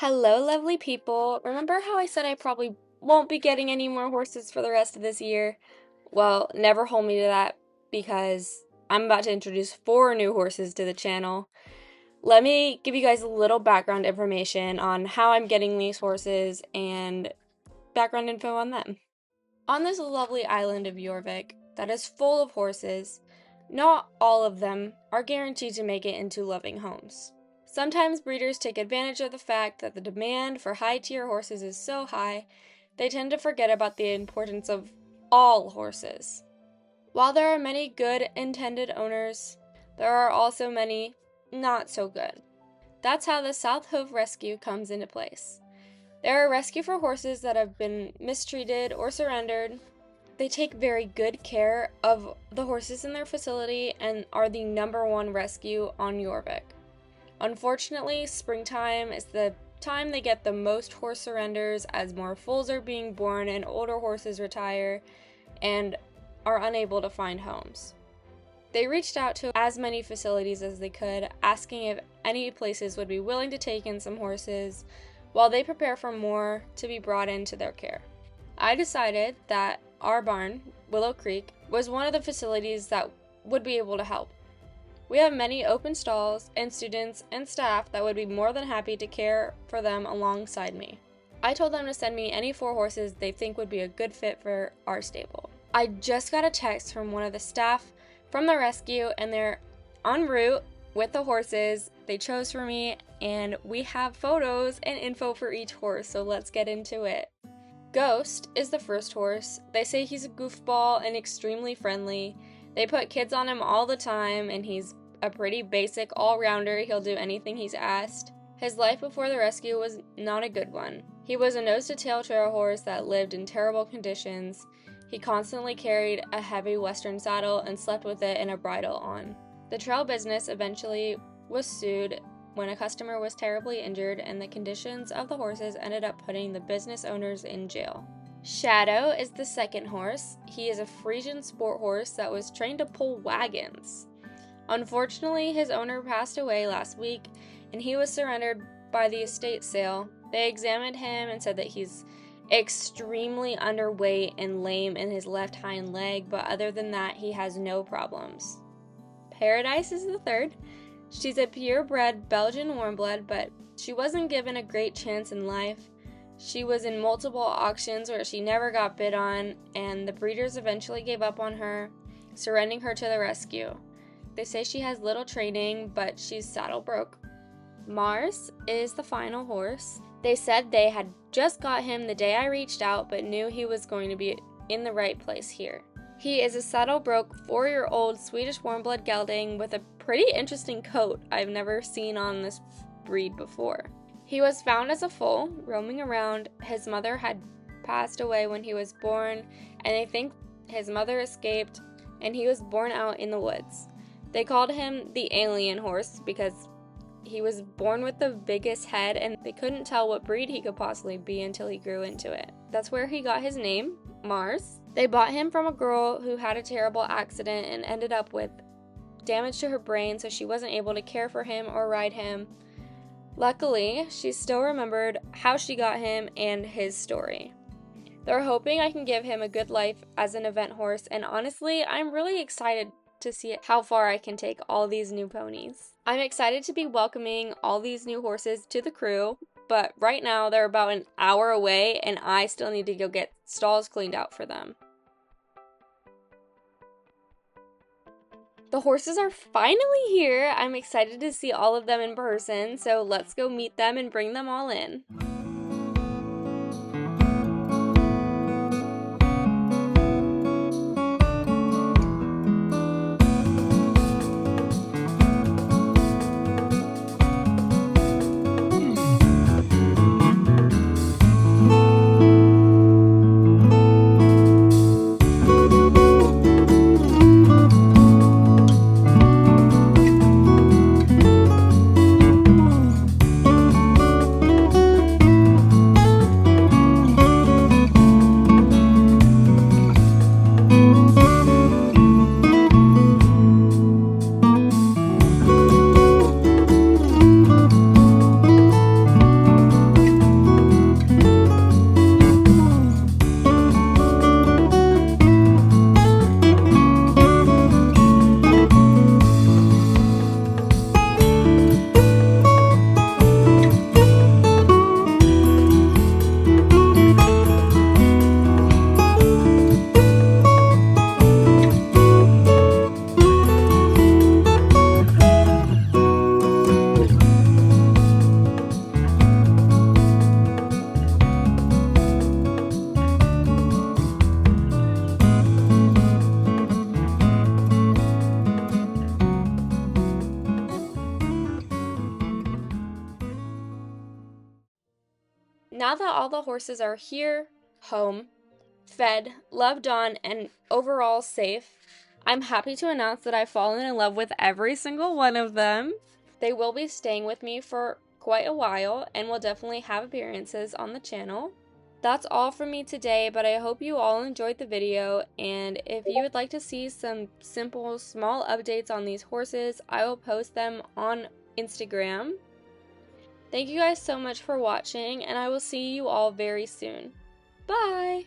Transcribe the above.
Hello, lovely people. Remember how I said I probably won't be getting any more horses for the rest of this year? Well, never hold me to that because I'm about to introduce 4 new horses to the channel. Let me give you guys a little background information on how I'm getting these horses and background info on them. On this lovely island of Jorvik that is full of horses, not all of them are guaranteed to make it into loving homes. Sometimes breeders take advantage of the fact that the demand for high-tier horses is so high, they tend to forget about the importance of all horses. While there are many good intended owners, there are also many not so good. That's how the South Hoof Rescue comes into place. They're a rescue for horses that have been mistreated or surrendered. They take very good care of the horses in their facility and are the #1 rescue on Jorvik. Unfortunately, springtime is the time they get the most horse surrenders as more foals are being born and older horses retire and are unable to find homes. They reached out to as many facilities as they could, asking if any places would be willing to take in some horses while they prepare for more to be brought into their care. I decided that our barn, Willow Creek, was one of the facilities that would be able to help. We have many open stalls and students and staff that would be more than happy to care for them alongside me. I told them to send me any 4 horses they think would be a good fit for our stable. I just got a text from one of the staff from the rescue and they're en route with the horses they chose for me, and we have photos and info for each horse, so let's get into it. Ghost is the first horse. They say he's a goofball and extremely friendly. They put kids on him all the time, and he's a pretty basic all-rounder. He'll do anything he's asked. His life before the rescue was not a good one. He was a nose-to-tail trail horse that lived in terrible conditions. He constantly carried a heavy western saddle and slept with it and a bridle on. The trail business eventually was sued when a customer was terribly injured, and the conditions of the horses ended up putting the business owners in jail. Shadow is the second horse. He is a Frisian sport horse that was trained to pull wagons. Unfortunately, his owner passed away last week, and he was surrendered by the estate sale. They examined him and said that he's extremely underweight and lame in his left hind leg, but other than that, he has no problems. Paradise is the third. She's a purebred Belgian warmblood, but she wasn't given a great chance in life. She was in multiple auctions where she never got bid on, and the breeders eventually gave up on her, surrendering her to the rescue. They say she has little training, but she's saddle broke. Mars is the final horse. They said they had just got him the day I reached out, but knew he was going to be in the right place here. He is a saddle broke 4-year-old Swedish warmblood gelding with a pretty interesting coat I've never seen on this breed before. He was found as a foal, roaming around. His mother had passed away when he was born, and they think his mother escaped, and he was born out in the woods. They called him the alien horse because he was born with the biggest head, and they couldn't tell what breed he could possibly be until he grew into it. That's where he got his name, Mars. They bought him from a girl who had a terrible accident and ended up with damage to her brain, so she wasn't able to care for him or ride him. Luckily, she still remembered how she got him and his story. They're hoping I can give him a good life as an event horse, and honestly, I'm really excited to see how far I can take all these new ponies. I'm excited to be welcoming all these new horses to the crew, but right now they're about an hour away and I still need to go get stalls cleaned out for them. The horses are finally here. I'm excited to see all of them in person, so let's go meet them and bring them all in. Now that all the horses are here, home, fed, loved on, and overall safe, I'm happy to announce that I've fallen in love with every single one of them. They will be staying with me for quite a while and will definitely have appearances on the channel. That's all from me today, but I hope you all enjoyed the video, and if you would like to see some simple, small updates on these horses, I will post them on Instagram. Thank you guys so much for watching, and I will see you all very soon. Bye!